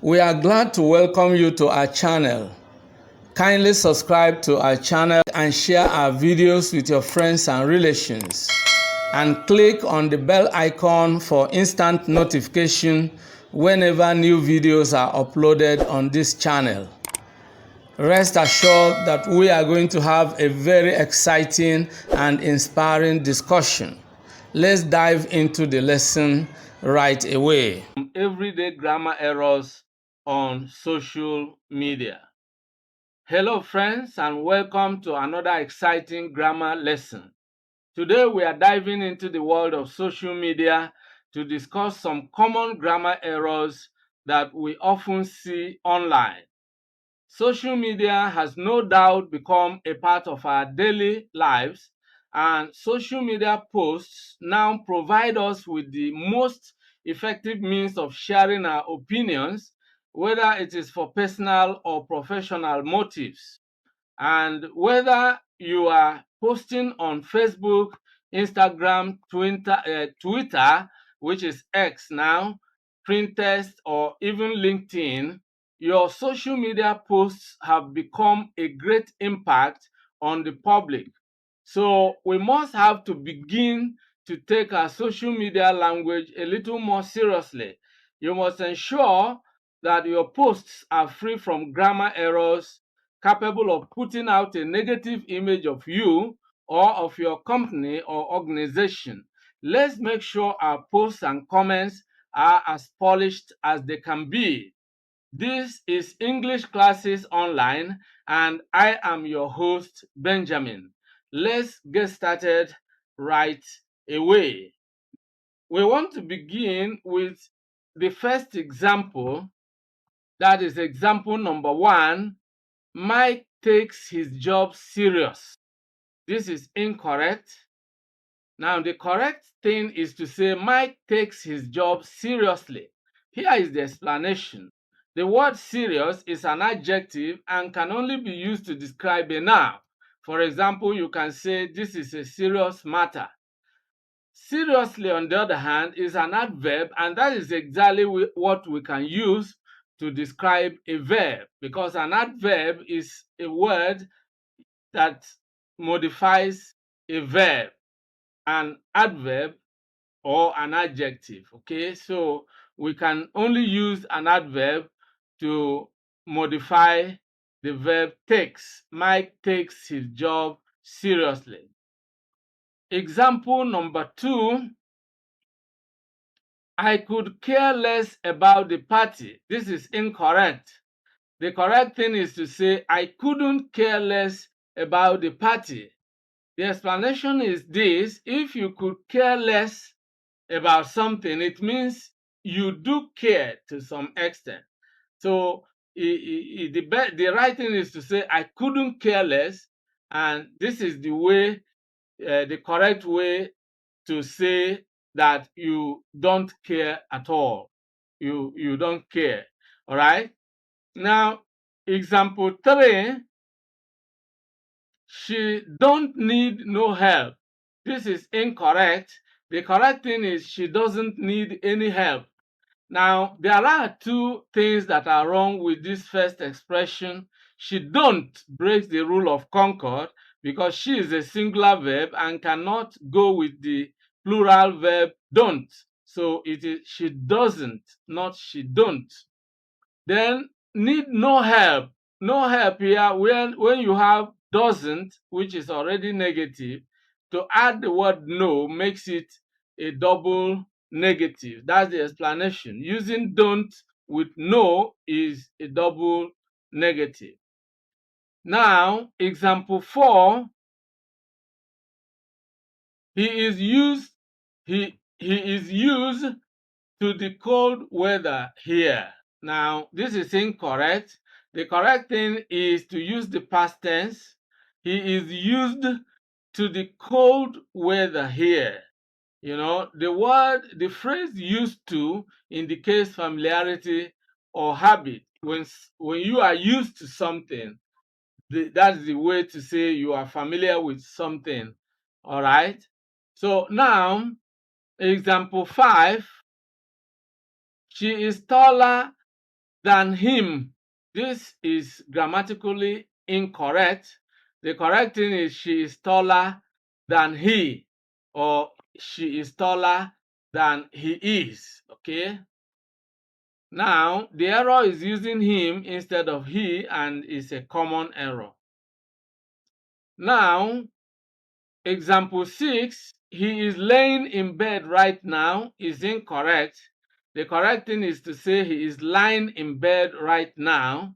We are glad to welcome you to our channel. Kindly subscribe to our channel and share our videos with your friends and relations. And click on the bell icon for instant notification whenever new videos are uploaded on this channel. Rest assured that we are going to have a very exciting and inspiring discussion. Let's dive into the lesson right away. Everyday grammar errors on social media. Hello friends, and welcome to another exciting grammar lesson. Today we are diving into the world of social media to discuss some common grammar errors that we often see online. Social media has no doubt become a part of our daily lives, and social media posts now provide us with the most effective means of sharing our opinions, whether it is for personal or professional motives. And whether you are posting on Facebook, Instagram, Twitter, which is X now, Pinterest, or even LinkedIn, your social media posts have become a great impact on the public. So we must have to begin to take our social media language a little more seriously. You must ensure that your posts are free from grammar errors, capable of putting out a negative image of you or of your company or organization. Let's make sure our posts and comments are as polished as they can be. This is English Classes Online, and I am your host, Benjamin. Let's get started right away. We want to begin with the first example. That is example number 1. Mike takes his job serious. This is incorrect. Now, the correct thing is to say Mike takes his job seriously. Here is the explanation. The word serious is an adjective and can only be used to describe a noun. For example, you can say this is a serious matter. Seriously, on the other hand, is an adverb, and that is exactly what we can use to describe a verb, because an adverb is a word that modifies a verb, an adverb or an adjective. Okay, so we can only use an adverb to modify the verb takes. Mike takes his job seriously. Example number 2. I could care less about the party. This is incorrect. The correct thing is to say I couldn't care less about the party. The explanation is this: if you could care less about something, it means you do care to some extent. So the right thing is to say I couldn't care less, and this is the correct way to say that you don't care at all. You don't care. All right. Now, example 3. She don't need no help. This is incorrect. The correct thing is she doesn't need any help. Now, there are two things that are wrong with this first expression. She don't breaks the rule of concord because she is a singular verb and cannot go with the plural verb don't. So it is she doesn't, not she don't. Then need no help. No help here, when you have doesn't, which is already negative, to add the word no makes it a double negative. That's the explanation. Using don't with no is a double negative. Now, example 4. He is used he is used to the cold weather here. Now, this is incorrect. The correct thing is to use the past tense. He is used to the cold weather here. You know, the phrase used to indicates familiarity or habit. When you are used to something, that's the way to say you are familiar with something. All right. So now, example 5. She is taller than him. This is grammatically incorrect. The correct thing is she is taller than he, or she is taller than he is. Okay. Now, the error is using him instead of he, and is a common error. Now, example 6, he is laying in bed right now, is incorrect. The correct thing is to say he is lying in bed right now,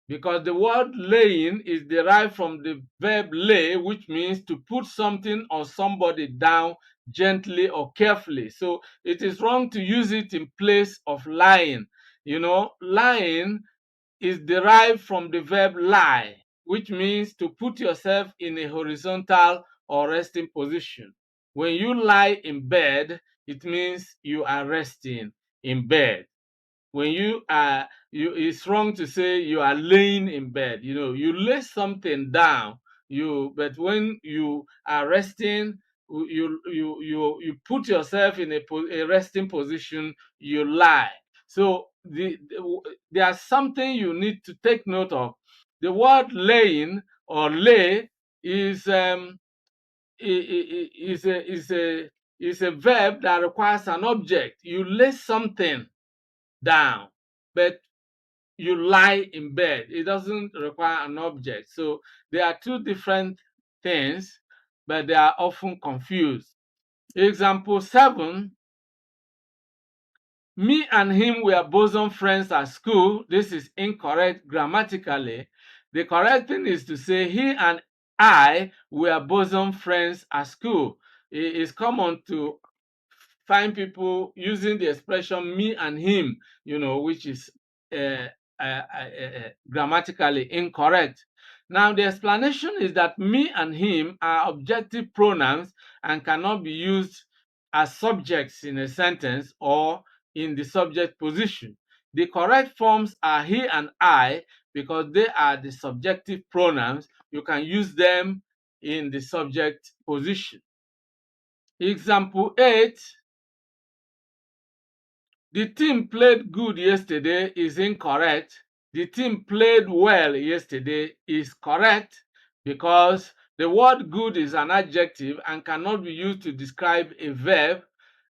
because the word laying is derived from the verb lay, which means to put something or somebody down gently or carefully. So it is wrong to use it in place of lying. Lying is derived from the verb lie, which means to put yourself in a horizontal or resting position. When you lie in bed, it means you are resting in bed. When it's wrong to say you are laying in bed. You lay something down, but when you are resting, you put yourself in a resting position, you lie. So there's something you need to take note of. The word laying or lay is is a verb that requires an object. You lay something down, but you lie in bed. It doesn't require an object. So there are two different things, but they are often confused. Example 7, me and him were bosom friends at school. This is incorrect grammatically. The correct thing is to say he and I were bosom friends at school. It is common to find people using the expression me and him, which is uh, grammatically incorrect. Now, the explanation is that me and him are objective pronouns and cannot be used as subjects in a sentence or in the subject position. The correct forms are he and I because they are the subjective pronouns. You can use them in the subject position. Example 8, the team played good yesterday is incorrect. The team played well yesterday is correct, because the word good is an adjective and cannot be used to describe a verb.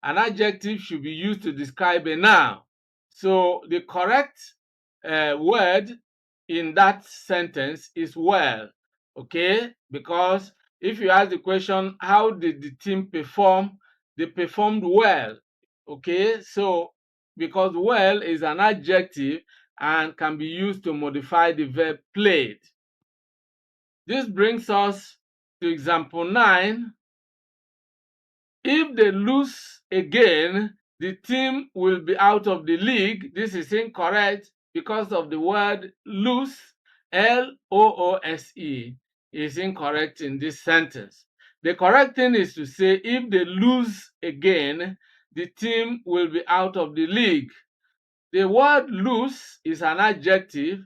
An adjective should be used to describe a noun. So the correct word in that sentence is well. Okay? Because if you ask the question, how did the team perform? They performed well. Okay? So because well is an adjective and can be used to modify the verb played. This brings us to example 9. If they lose again, the team will be out of the league. This is incorrect because of the word lose, L-O-O-S-E, is incorrect in this sentence. The correct thing is to say if they lose again, the team will be out of the league. The word loose is an adjective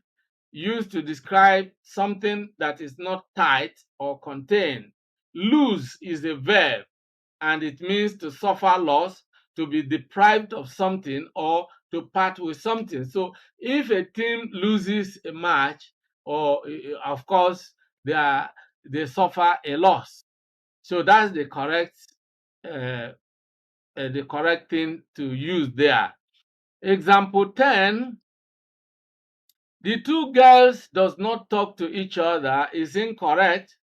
used to describe something that is not tight or contained. Lose is a verb, and it means to suffer loss, to be deprived of something, or to part with something. So if a team loses a match, or of course they suffer a loss. So that's uh, the correct thing to use there. Example 10, the two girls does not talk to each other is incorrect.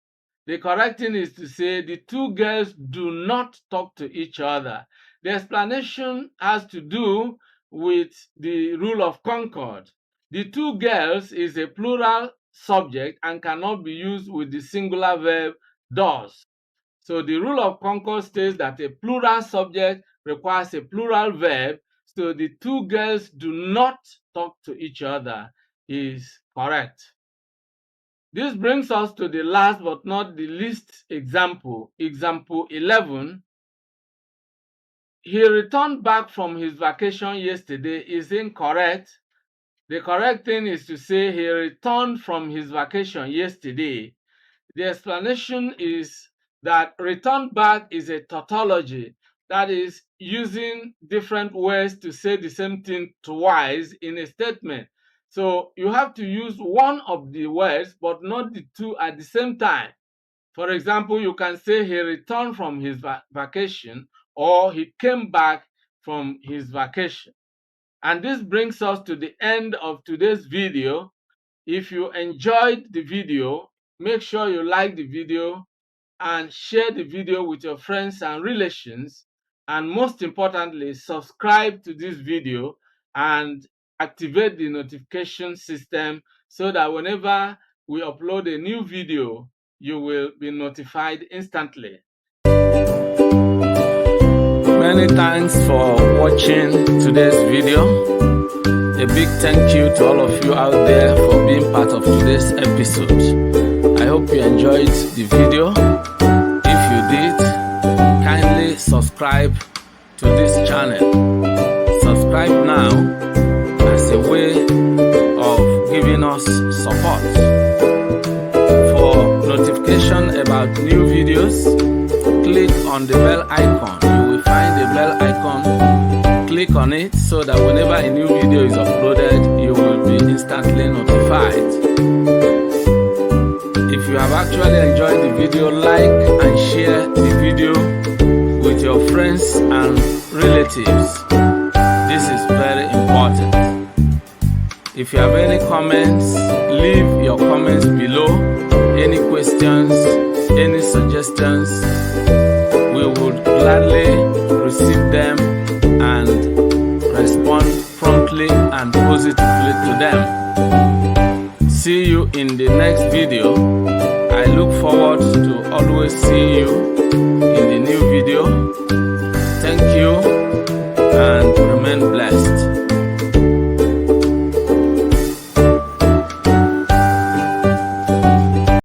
The correct thing is to say the two girls do not talk to each other. The explanation has to do with the rule of concord. The two girls is a plural subject and cannot be used with the singular verb does. So the rule of concord states that a plural subject requires a plural verb. So the two girls do not talk to each other is correct. This brings us to the last but not the least example. Example 11. He returned back from his vacation yesterday is incorrect. The correct thing is to say he returned from his vacation yesterday. The explanation is that return back is a tautology, That is using different words to say the same thing twice in a statement. So you have to use one of the words but not the two at the same time. For example, you can say he returned from his vacation or he came back from his vacation. And this brings us to the end of today's video. If you enjoyed the video, make sure you like the video and share the video with your friends and relations. And most importantly, subscribe to this video and activate the notification system so that whenever we upload a new video, you will be notified instantly. Many thanks for watching today's video. A big thank you to all of you out there for being part of today's episode. I hope you enjoyed the video. If you did, kindly subscribe to this channel. Subscribe now as a way of giving us support. For notification about new videos, click on the bell icon. You will find the bell icon. Click on it so that whenever a new video is uploaded, you will be instantly notified. If you have actually enjoyed the video, like and share the video with your friends and relatives. This is very important. If you have any comments, leave your comments below. Any questions, any suggestions, we would gladly receive them and respond promptly and positively to them. See you in the next video. I look forward to always seeing you in